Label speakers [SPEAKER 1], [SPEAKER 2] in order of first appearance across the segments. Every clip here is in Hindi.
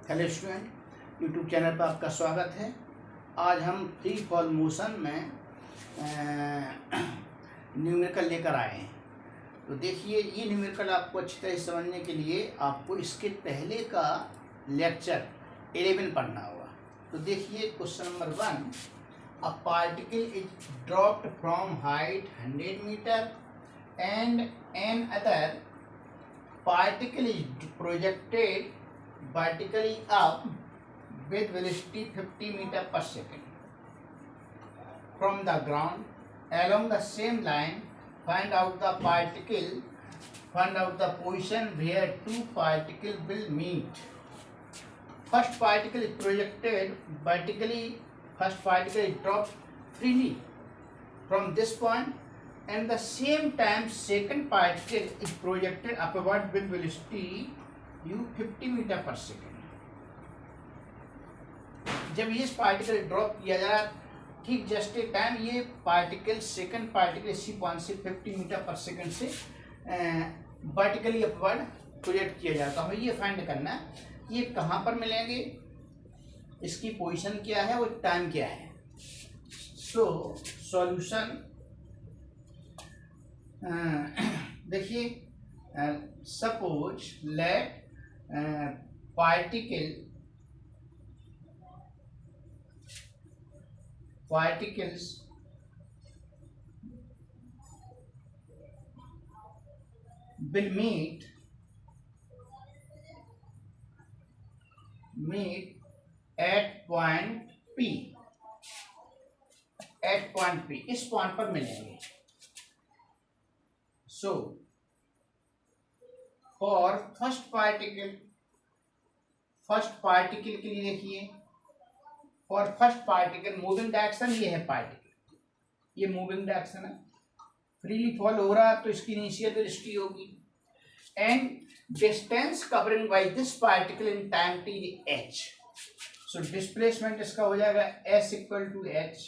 [SPEAKER 1] हेलो स्टूडेंट, यूट्यूब चैनल पर आपका स्वागत है। आज हम फ्री फॉल मोशन में न्यूमेरिकल लेकर आए हैं। तो देखिए, ये न्यूमेरिकल आपको अच्छी तरह समझने के लिए आपको इसके पहले का लेक्चर 11 पढ़ना होगा। तो देखिए question number 1, a particle is dropped from height 100 metre and another particle is projected vertically up with velocity 50 meter per second from the ground along the same line. Find out the position where two particles will meet. First particle is projected vertically. First particle is dropped freely from this point, and the same time second particle is projected upward with velocity u 50 meter per second. जब ये पार्टिकल ड्रॉप किया जा रहा ठीक जस्ट ए टाइम ये पार्टिकल सेकंड पार्टिकल इसी पॉइंट से 50 मीटर पर सेकंड से वर्टिकली अपवर्ड प्रोजेक्ट किया जाता है। हमें ये फाइंड करना है ये कहाँ पर मिलेंगे, इसकी पोजीशन क्या है और टाइम क्या है। सो सॉल्यूशन देखिए, suppose let particles will meet at point P। इस पॉइंट पर मिलेंगे। So, for first particle के लिए देखिए, for first particle moving direction ये है, पार्टिकल ये मूविंग डायरेक्शन है, फ्रीली फॉल हो रहा है तो इसकी इनिशियल वेलोसिटी होगी and distance covering by this particle in time T h। So displacement इसका हो जाएगा s equal to h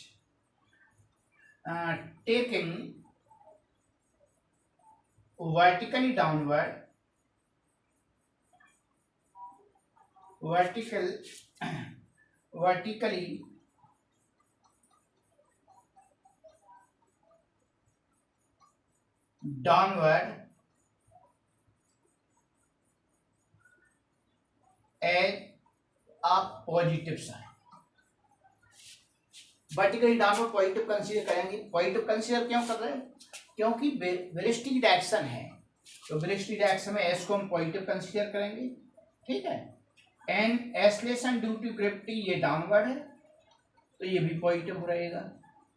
[SPEAKER 1] taking vertically downward as a positive sign। Vertically downward positive consider करेंगे। पॉजिटिव कंसीडर क्यों कर रहे हैं? क्योंकि वेलोसिटी डायरेक्शन है, तो वेलोसिटी डायरेक्शन में एस को हम पॉजिटिव कंसीडर करेंगे, ठीक है। And acceleration due to gravity ये डाउनवर्ड है तो ये भी पॉजिटिव रहेगा,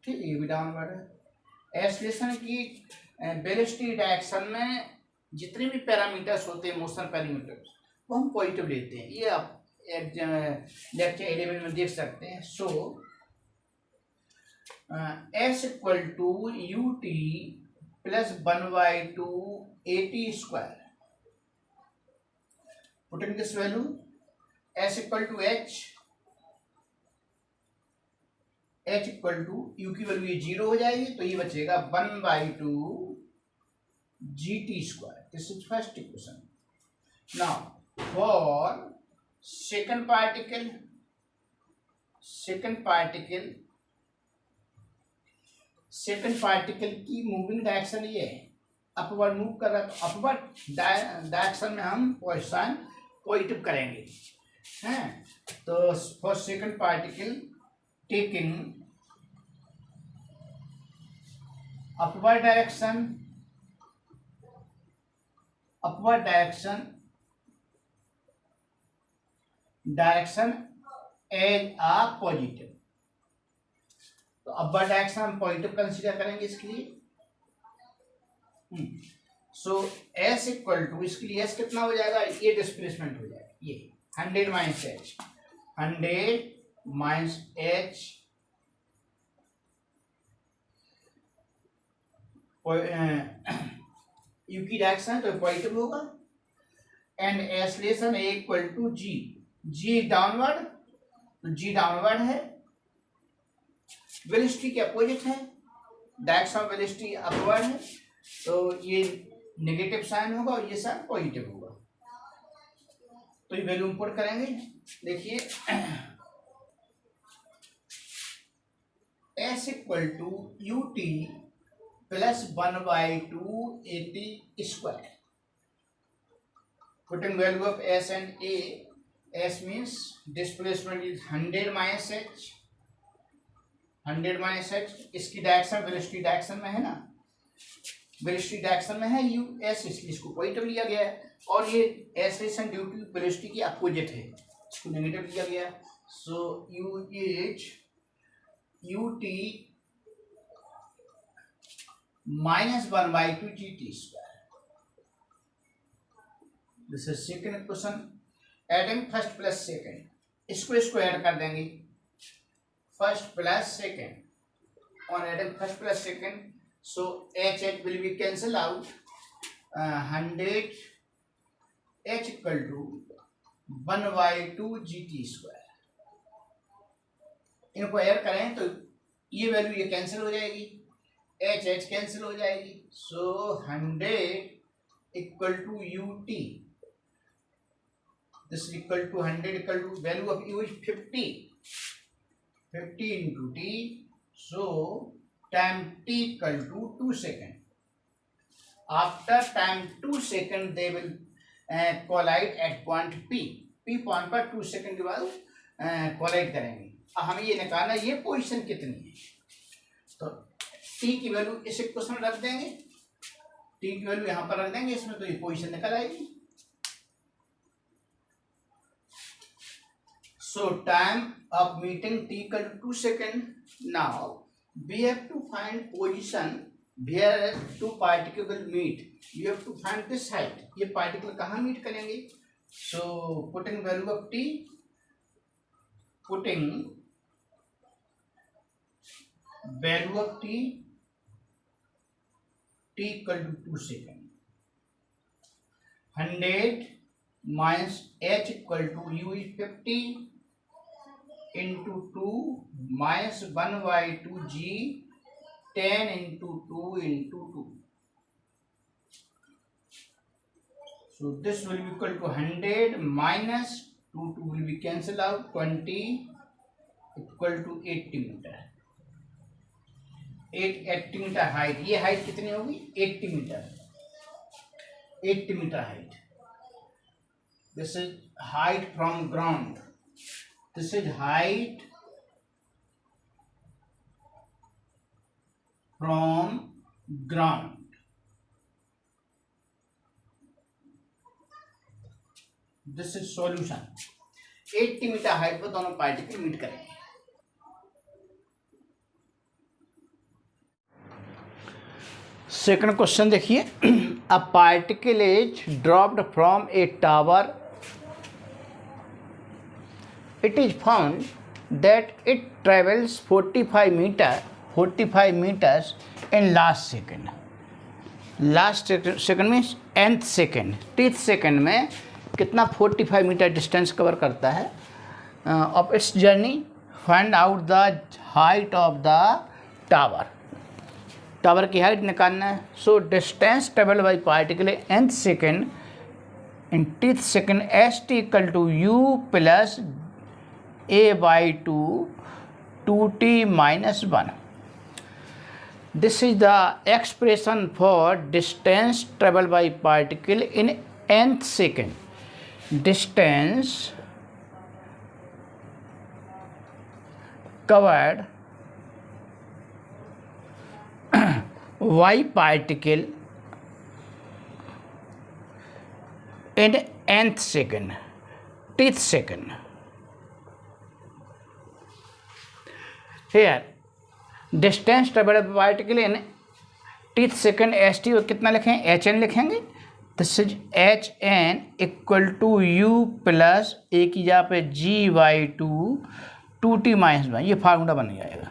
[SPEAKER 1] ठीक है, ये भी डाउनवर्ड है। एक्सेलरेशन की वेलोसिटी डायरेक्शन में जितने भी पैरामीटर्स होते हैं, मोशन पैरामीटर्स, वो हम पॉजिटिव लेते हैं। ये आप लेक्चर 11 में देख सकते हैं। So s equal to U T plus 1/2 AT square. Putting this value s equal to h equal to u की वैल्यू ये 0 हो जाएगी तो ये बचेगा 1/2 GT square. This is first equation. Now for second particle की मूविंग डायरेक्शन ये है, अपवर्ड मूव कर रहा है, तो अपवर्ड डायरेक्शन में हम पोजीशन पॉजिटिव करेंगे, हैं। तो for second particle taking upward direction as a positive, तो अपवर्ड डायरेक्शन हम पॉजिटिव कंसीडर करेंगे इसके लिए। सो s इक्वल टू, इसके लिए s कितना हो जाएगा, ये डिस्प्लेसमेंट हो जाएगा, ये 100 माइनस h u की डायरेक्शन तो पॉजिटिव होगा and acceleration equal to g downward, तो g डाउनवर्ड है, वेलोसिटी के अपोजिट है, डायरेक्शन ऑफ वेलोसिटी अपवर्ड है, तो ये नेगेटिव साइन होगा और ये साइन पॉजिटिव होगा। तो ये वैल्यू इंपोर्ट करेंगे। देखिए s equal to U T plus 1/2 AT square. Putting value of s and a, s means displacement is 100 minus h, 100 minus h। इसकी डायरेक्शन वेलोसिटी डायरेक्शन में है ना, वेलोसिटी डायरेक्शन में है यू एस, इसलिए इसको पॉजिटिव लिया गया है। और ये एक्सेलरेशन ड्यू टू वेलोसिटी की अपोजिट है, इसको नेगेटिव लिया गया। So you is U T minus 1/2 GT square. This is second question. Adding first plus second, इसको ऐड कर देंगे, first plus second. On adding first plus second, so h will be cancel out, 100 h equal to 1/2 GT square. इनको ऐड करें तो ये वैल्यू ये कैंसिल हो जाएगी, h कैंसिल हो जाएगी। So 100 equal to you t, this equal to 100 equal to value of u is 50 into t. So time t equal to 2 seconds. After time 2 seconds, they will collide at point P. P point पर 2 सेकंड के बाद कोलाइड करेंगे। अब हमें ये निकालना ये पोजीशन कितनी है, तो t की वैल्यू इस इक्वेशन में रख देंगे, t की वैल्यू यहाँ पर रख देंगे इसमें, तो ये पोजीशन निकल आएगी। सो time of meeting t equal to 2 seconds. Now we have to find position where two particles will meet. You have to find this height. ये particle कहाँ meet करेंगे? So putting value of t, putting value of t equal to 2 seconds. 100 minus h equal to u is 50 into 2 minus 1/2 g, 10 into 2 into 2. So this will be equal to 100 minus 2 will be cancelled out, 20 equal to 80 meter। 80 metre height, ये हाइट कितनी होगी 80 metre, 80 metre height. This is height from ground, this is height from ground। this is solution। 80 metre height पर दोनों पार्टिकल मीट करेंगे। सेकंड क्वेश्चन देखिए, a particle is dropped from a tower. It is found that it travels 45 meters in last second. Last second means nth second, th second में कितना 45 मीटर डिस्टेंस कवर करता है of its journey. Find out the height of the tower, tower की हाइट निकालना है। सो distance travel by particle nth second in th second st equal to u plus a/2 2t minus 1। This is the expression for distance traveled by particle in nth second. Distance covered by particle in nth second, th second। Here distance travelled by particle in th second st और कितना लिखेंगे hn लिखेंगे। This is hn equal to u plus a की जगह पे g/2 2t माइनस 1, ये फार्मूला बन जाएगा।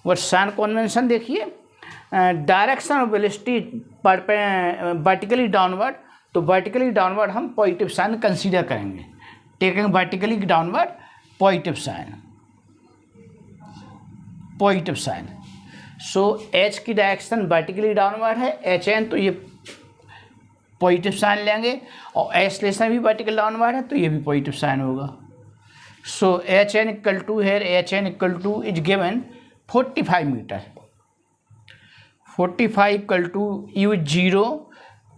[SPEAKER 1] और साइन कन्वेंशन देखिए, direction of velocity vertically downward, तो वर्टिकली डाउनवर्ड हम पॉजिटिव साइन कंसीडर करेंगे। Taking vertically downward positive sign, positive sign. So h की डायरेक्शन वर्टिकली डाउनवर्ड है hn, तो ये पॉजिटिव साइन लेंगे, और एस लेसन भी वर्टिकल डाउनवर्ड है तो ये भी पॉजिटिव साइन होगा। So H N equal to here H N equal to is given 45 meter. 45 equal to you 0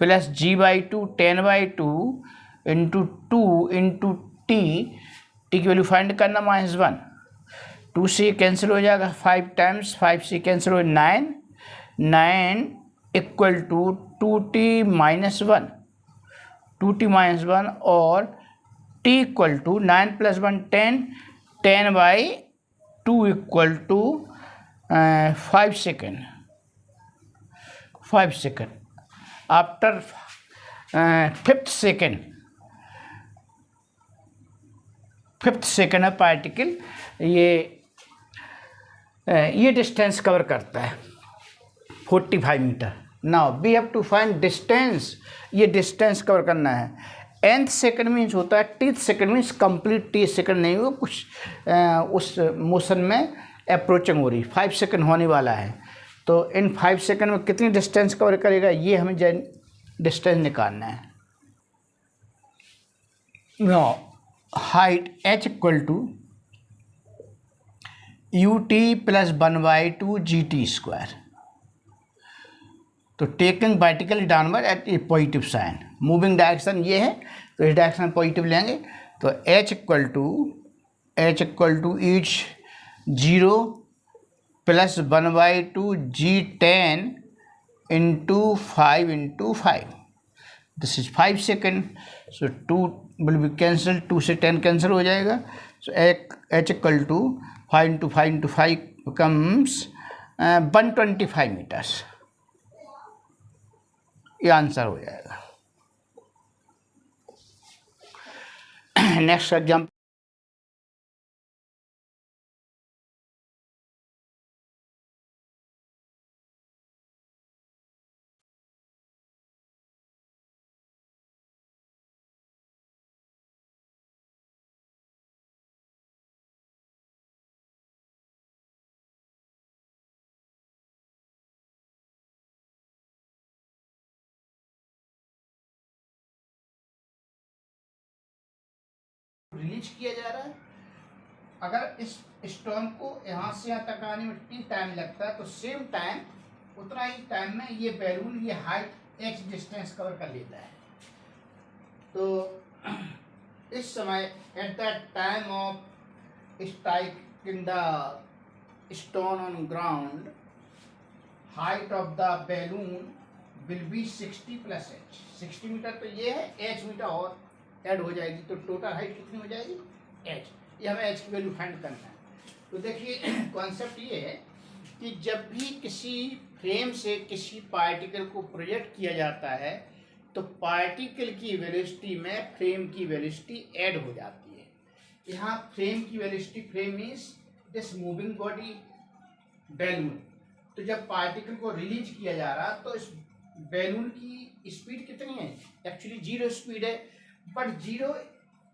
[SPEAKER 1] plus g/2 10/2 into 2 into T की वैल्यू फाइंड करना -1। 2 से कैंसिल हो जाएगा, 5 टाइम्स 5 से कैंसिल हो 9 इक्वल टू 2t - 1 और t equal to 9 + 1 10/2 equal to 5 second. After 5th second है पार्टिकल ये डिस्टेंस कवर करता है 45 metre. Now we have to find distance, ये डिस्टेंस कवर करना है। nth सेकेंड मीन्स होता है, टीथ second means complete t second नहीं हो, कुछ उस मोशन में अप्रोचिंग हो रही, 5 सेकेंड होने वाला है। तो इन 5 सेकेंड में कितनी डिस्टेंस कवर करेगा, ये हमें डिस्टेंस निकालना है। Now height h equal to ut plus 1/2 GT²। तो taking vertical downward at a positive sign, moving direction ये है तो इस डायरेक्शन में पॉजिटिव लेंगे। तो h इक्वल टू इच 0 plus 1/2 G10 into 5 this is 5 second. So 2 will be cancel, 2 से 10 कैंसिल हो जाएगा। So h equal to 5 into 5 becomes 125 metres, ये आंसर हो जाएगा। नेक्स्ट एग्जाम्पल, रिलीज किया जा रहा है। अगर इस स्टोन को यहाँ से यहाँ तक आने में t टाइम लगता है तो सेम टाइम उतना ही टाइम में ये बैलून ये हाइट h डिस्टेंस कवर कर लेता है। तो इस समय at the time of strike in the stone on ground height of the balloon will be 60 + h। 60 metre तो ये है, h मीटर और ऐड हो जाएगी तो टोटल हाइट कितनी हो जाएगी h। ये हमें h की वैल्यू फाइंड करना है। तो देखिए कॉन्सेप्ट ये है कि जब भी किसी फ्रेम से किसी पार्टिकल को प्रोजेक्ट किया जाता है तो पार्टिकल की वेलोसिटी में फ्रेम की वेलोसिटी ऐड हो जाती है। यहाँ फ्रेम की velocity, frame means this moving body balloon. तो जब पार्टिकल को रिलीज किया जा रहा तो इस बैलून की स्पीड कितनी है, एक्चुअली 0 स्पीड है, बट 0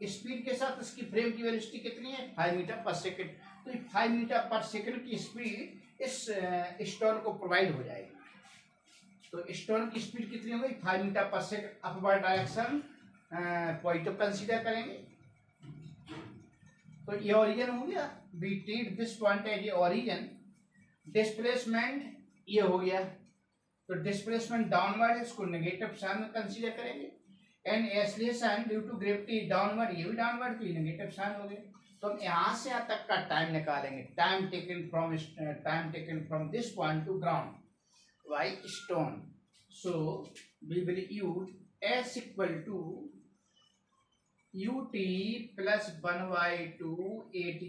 [SPEAKER 1] स्पीड के साथ इसकी फ्रेम की वेलोसिटी कितनी है 5 मीटर पर सेकेंड। तो 5 मीटर पर सेकेंड की स्पीड इस स्टोन को प्रोवाइड हो जाएगी। तो स्टोन की स्पीड कितनी हो गई 5 metre per second, upward direction positive consider करेंगे। तो ये ओरिजिन हो गया, we treat this point as a origin. Displacement ये हो गया, तो डिस्प्लेसमेंट डाउनवर्ड है, इसको नेगेटिव साइन में कंसीडर करेंगे। And acceleration due to gravity downward, ये भी डाउनवर्ड, तो ये नेगेटिव साइन हो गए। तो हम यहाँ से यहाँ तक का टाइम निकालेंगे, time taken from this point to ground by stone. So we will use s equal to ut plus 1/2 at²।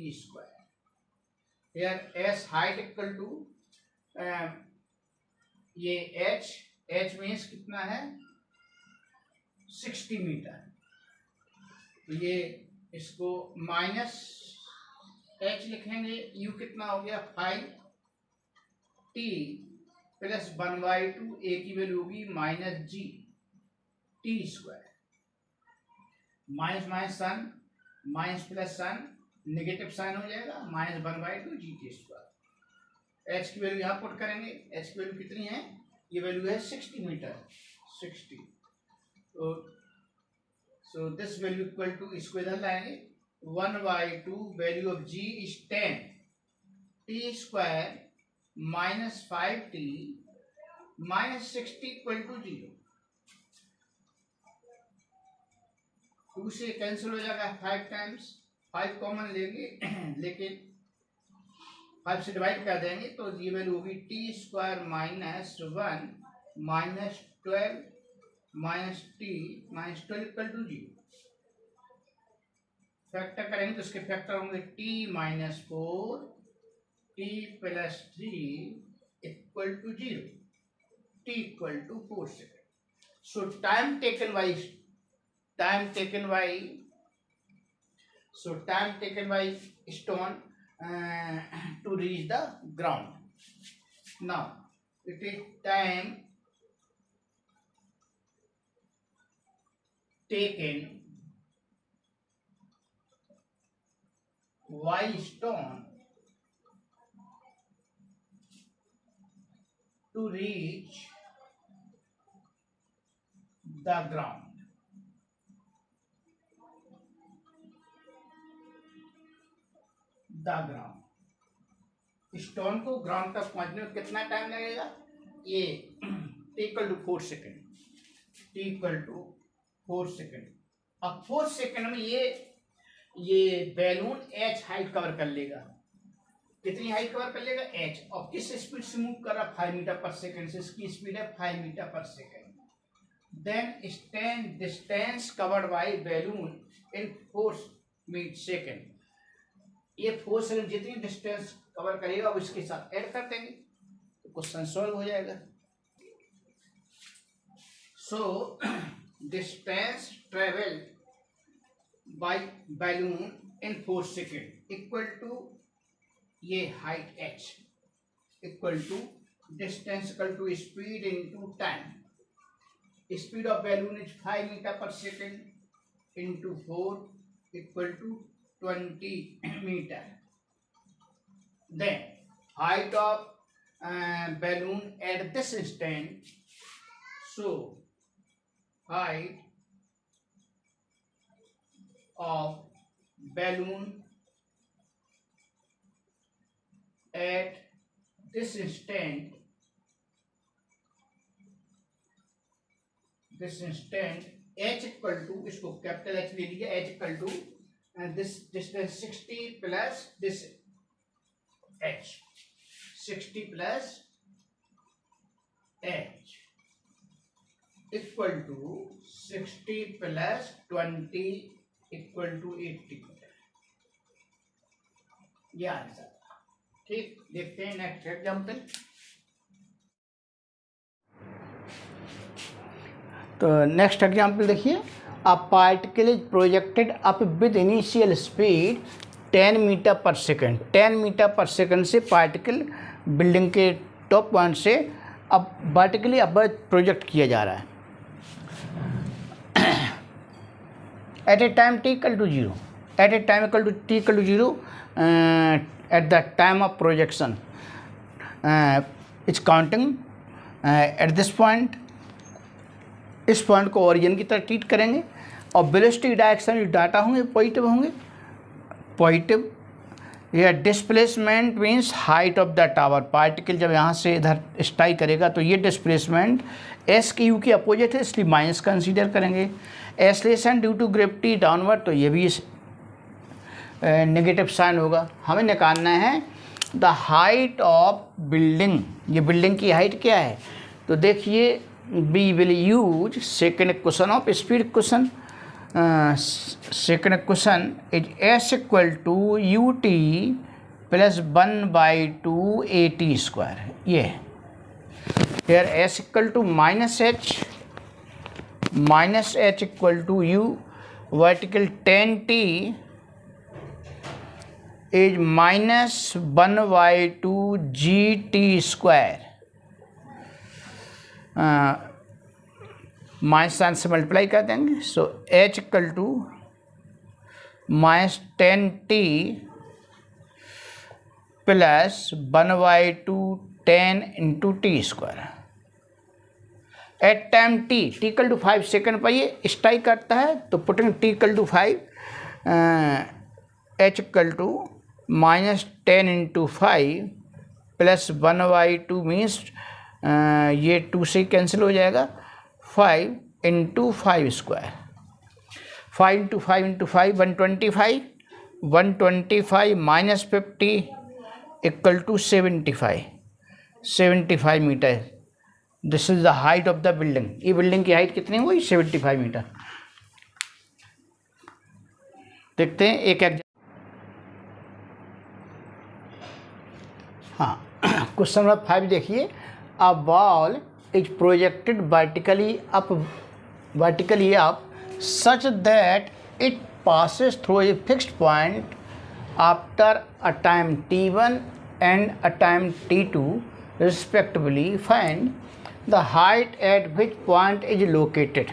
[SPEAKER 1] here s height equal to ये h मीन्स कितना है 60 मीटर। तो ये इसको माइनस h लिखेंगे, u कितना हो गया 5t प्लस 1/2, a की वैल्यू होगी -g t²। माइनस माइनस सन, माइनस प्लस सन, नेगेटिव साइन हो जाएगा, -1/2 GT²। h की वैल्यू यहाँ पुट करेंगे, h की वैल्यू कितनी है, ये वैल्यू है 60 metre, 60। So this value equal to, इसको इधर लाएंगे 1/2 value of g is 10 t square minus 5t minus 60 equal to 0। 2 से कैंसिल हो जाएगा 5 टाइम्स, 5 कॉमन लेंगे लेकिन 5 से डिवाइड कर देंगे तो ये वैल्यू होगी t square minus 1 minus 12 minus t minus 12 equal to 0। Factor करेंगे तो उसके फैक्टर होंगे t minus 4 t plus 3 equal to 0, t equal to 4 second. So time taken by stone to reach the ground. Now it is time taken by stone to reach the ground. Stone को ग्राउंड तक पहुंचने में कितना टाइम लगेगा? ये t equal to 4 second, t equal to 4 second. अब 4 सेकेंड में ये बैलून h हाइट कवर कर लेगा। कितनी हाइट कवर कर लेगा? h। और किस स्पीड से मूव कर रहा? 5 मीटर पर सेकेंड से इसकी स्पीड है 5 metre per second. Then stand distance covered by balloon in 4 second. ये 4 सेकेंड जितनी डिस्टेंस कवर करेगा वो इसके साथ ऐड कर देंगे तो क्वेश्चन सॉल्व हो जाएगा। So distance travel by balloon in 4 second equal to ये height h equal to distance equal to speed into time. Speed of balloon is 5 metre per second into 4 equal to 20 meter. Then height of balloon at this instant. So height of balloon at this instant h equal to, इसको कैपिटल h ले लीजिए, h equal to and this distance 60 plus this h, 60 plus h equal to 60 plus 20 equal to 80 metre. ये आंसर। ठीक, देखते हैं नेक्स्ट एग्जाम्पल। तो नेक्स्ट एग्जाम्पल देखिए, a particle is projected up with initial speed 10 metre per second. 10 metre per second से पार्टिकल बिल्डिंग के टॉप पॉइंट से अब वर्टिकली अपवर्ड प्रोजेक्ट किया जा रहा है at a time t equal to 0, at a time equal to t equal to 0 at the time of projection it's counting at this point. इस पॉइंट को ओरिजिन की तरह ट्रीट करेंगे और वेलोसिटी डायरेक्शन जो डाटा होंगे पॉजिटिव होंगे, पॉजिटिव। यह displacement means height of the tower. Particle जब यहाँ से इधर स्ट्राइक करेगा तो ये डिस्प्लेसमेंट एस के यू के अपोजिट है, इसलिए माइनस कंसीडर करेंगे। Acceleration due to gravity downward, तो ये भी नेगेटिव साइन होगा। हमें निकालना है द हाइट ऑफ बिल्डिंग। ये बिल्डिंग की हाइट क्या है? तो देखिए we will use second equation of speed equation. Second equation is s equal to ut plus 1/2 at square. ये here s equal to minus h equal to u, vertical 10t is minus 1/2 gt square. Minus sign से मल्टीप्लाई कर देंगे। So h equal to -10t plus 1/2 10 into t square. At time t equal to 5 second पर ये स्ट्राइक करता है, तो putting t equal to 5 h equal to -10 × 5 + 1/2 means ये 2 से कैंसिल हो जाएगा, 5 × 5 square, 5 × 5 × 5 125, 125 - 50 equal to 75 metre. This is the height of the building. ये बिल्डिंग की हाइट कितनी हुई? 75 मीटर। देखते हैं एक हाँ क्वेश्चन नंबर 5 देखिए। A ball is projected vertically up such that it passes through a fixed point after a time t1 and a time t2 respectively. Find the height at which point is located.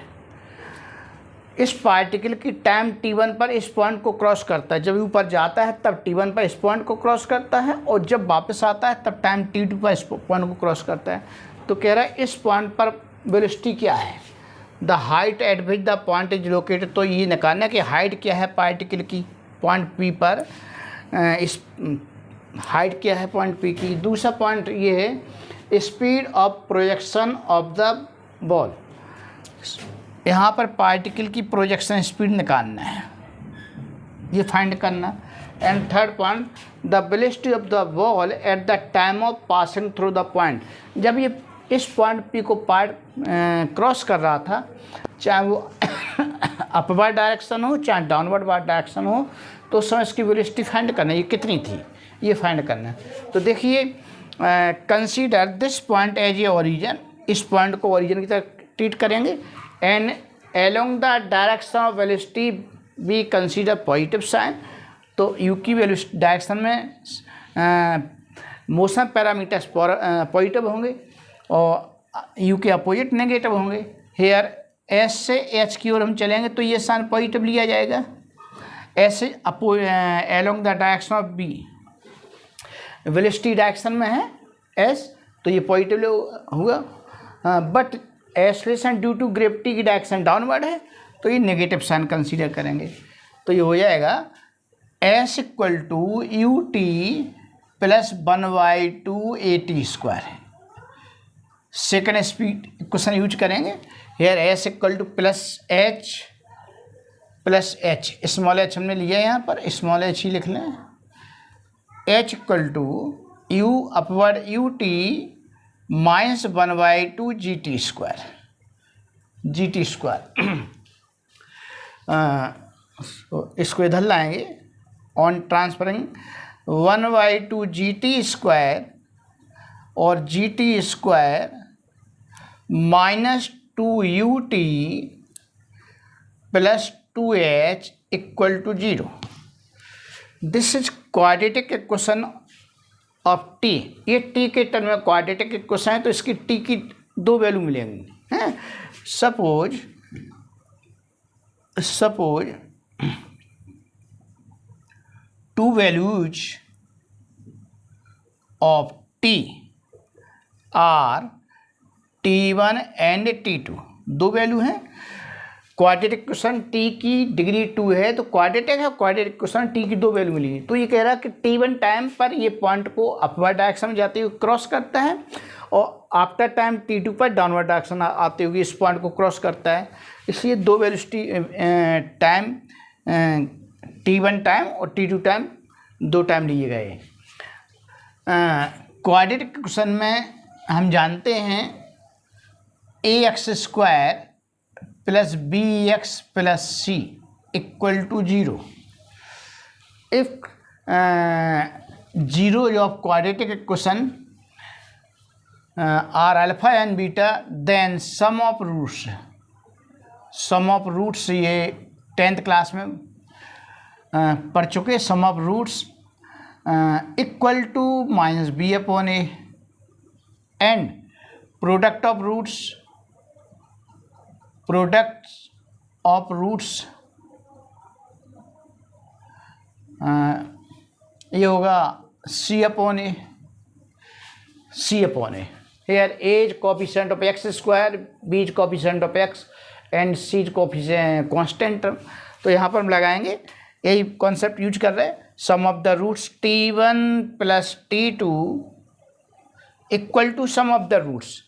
[SPEAKER 1] इस पार्टिकल की टाइम t1 पर इस पॉइंट को क्रॉस करता है। जब ऊपर जाता है तब t1 पर इस पॉइंट को क्रॉस करता है, और जब वापस आता है तब टाइम t2 पर इस पॉइंट को क्रॉस करता है। तो कह रहा है इस पॉइंट पर वेलोसिटी क्या है, the height eight which the point is located. तो ये निकालना कि हाइट क्या है पार्टिकल की पॉइंट P पर, इस हाइट क्या है पॉइंट P की। दूसरा पॉइंट ये है speed of projection of the ball, यहाँ पर पार्टिकल की प्रोजेक्शन स्पीड निकालना है, ये फाइंड करना। And third point the velocity of the ball eight the time of passing through the point. जब ये इस पॉइंट P को क्रॉस कर रहा था, चाहे वो अपवर्ड डायरेक्शन हो चाहे डाउनवर्ड डायरेक्शन हो, तो उस समय इसकी वेलोसिटी फाइंड करना है, ये कितनी थी ये फाइंड करना है। तो देखिए consider this point as a origin, इस पॉइंट को ओरिजिन की तरह ट्रीट करेंगे। And along the direction of velocity be consider positive sign. तो यू की वेलोसिटी डायरेक्शन में मोशन पैरामीटर्स पॉजिटिव होंगे और यू के अपोजिट नेगेटिव होंगे। हेयर एस से एच की ओर हम चलेंगे तो ये साइन पॉजिटिव लिया जाएगा। S along the direction of b, velocity direction में है एस, तो ये पॉजिटिव हुआ। But acceleration due to gravity की डायरेक्शन डाउनवर्ड है, तो ये नेगेटिव साइन कंसीडर करेंगे। तो ये हो जाएगा S equal to U T plus 1/2 AT²। Second speed question use करेंगे। Here S equal to plus H, small H हमने लिया है, यहाँ पर स्मॉल एच ही लिख लें। H equal to u upward u t -1/2 GT²। इसको इधर लाएंगे, ऑन ट्रांसफरिंग 1/2 GT² और GT² -2 UT plus 2H equal to 0। This is quadratic equation of t. ये टी के टर्म में क्वाड्रेटिक इक्वेशन है, तो इसकी टी की 2 वैल्यू मिलेंगी हैं। Suppose 2 values of t are T1 and T2, 2 value हैं। क्वाड्रेटिक इक्वेशन टी की डिग्री 2 है, तो क्वाड्रेटिक है, क्वाड्रेटिक इक्वेशन टी की 2 वैल्यू मिली। तो ये कह रहा है कि T1 टाइम पर ये पॉइंट को अपवर्ड डायरेक्शन में जाते हुए क्रॉस करता है, और आफ्टर टाइम T2 पर डाउनवर्ड डायरेक्शन आते हुए इस पॉइंट को क्रॉस करता है। इसलिए 2 वेलोसिटी टाइम T1 टाइम और T2 टाइम 2 टाइम लिए गए। क्वाड्रेटिक इक्वेशन में हम जानते हैं AX² plus BX plus C equal to 0। If 0 of quadratic equation are alpha and beta, then sum of roots ये 10th क्लास में पढ़ चुके। Sum of roots equal to -B/A and product of roots ये होगा C/A। here a is coefficient of x square, b is coefficient of x and c is coefficient constant term। तो यहाँ पर हम लगाएंगे, यही कॉन्सेप्ट यूज कर रहे हैं, sum of the roots t1 plus t2 equal to sum of the roots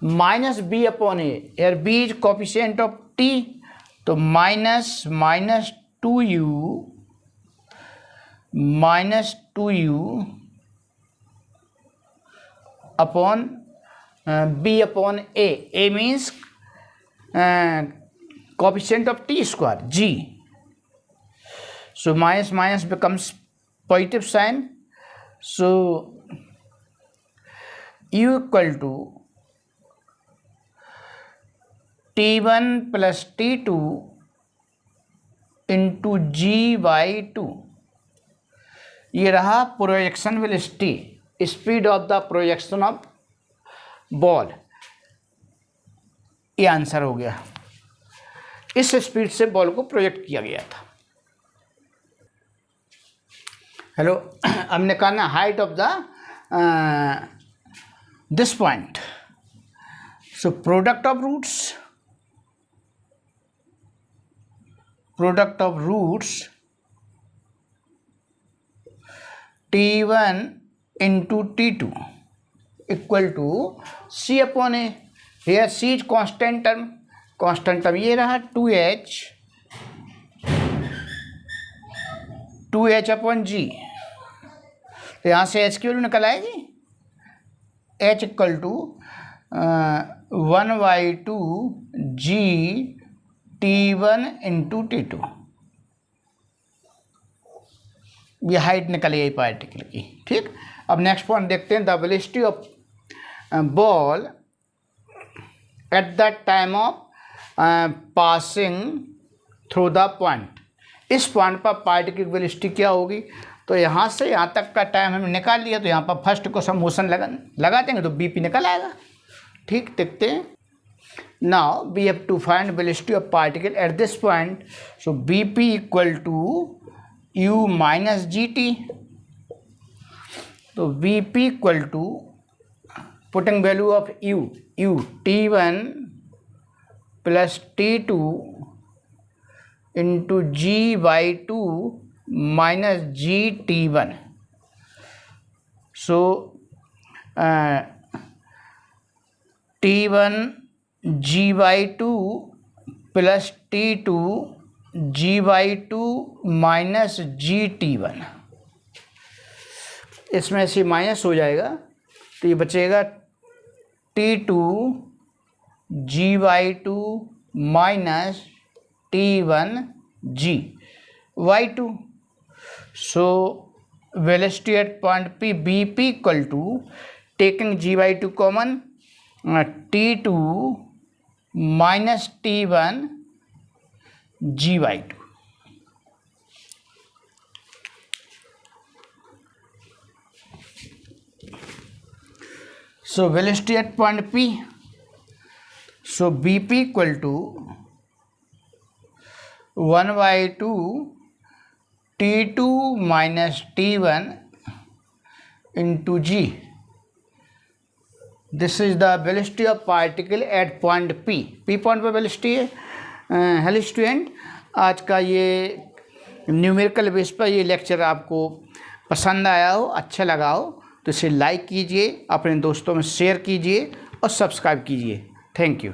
[SPEAKER 1] minus B upon A, यार B is coefficient of T, तो minus 2u upon B upon A means coefficient of T square g, so minus becomes positive sign, so u equal to t1 plus t2 into g/2। ये रहा projection velocity, speed of the projection of ball, ये आंसर हो गया। इस स्पीड से बॉल को प्रोजेक्ट किया गया था। हेलो, अब निकालना height of the this point, so product of roots t1 into t2 equal to c upon a, here c is constant term ये रहा 2h अपॉन g, तो यहाँ से h की वैल्यू निकल आएगी, h equal to 1/2 g t1 into t2, ये हाइट निकल गई पार्टिकल की। ठीक, अब नेक्स्ट पॉइंट देखते हैं, the velocity of ball eight the time of passing through the point. इस पॉइंट पर पार्टिकल की वेलोसिटी क्या होगी, तो यहाँ से यहाँ तक का टाइम हमने निकाल लिया, तो यहाँ पर फर्स्ट को सब मोशन लगा देंगे तो bp निकल आएगा। ठीक, देखते हैं, now we have to find velocity of particle at this point, so bp equal to u minus gt, तो bp equal to putting value of u t1 plus t2 into g/2 minus gt1, so t1 g/2 plus t2 g/2 minus gt1, इसमें से माइनस हो जाएगा तो ये बचेगा t2 g/2 minus t1 g/2, so velocity at point p bp equal to taking g/2 common t2 minus t1 g/2। So velocity at point P, so BP equal to 1/2 T2 minus T1 into G. This is the velocity of particle at point P. P point पर velocity है। हेलो स्टूडेंट, आज का ये न्यूमेरिकल बेस पर ये लेक्चर आपको पसंद आया हो, अच्छा लगा हो तो इसे लाइक कीजिए, अपने दोस्तों में शेयर कीजिए और सब्सक्राइब कीजिए। Thank you.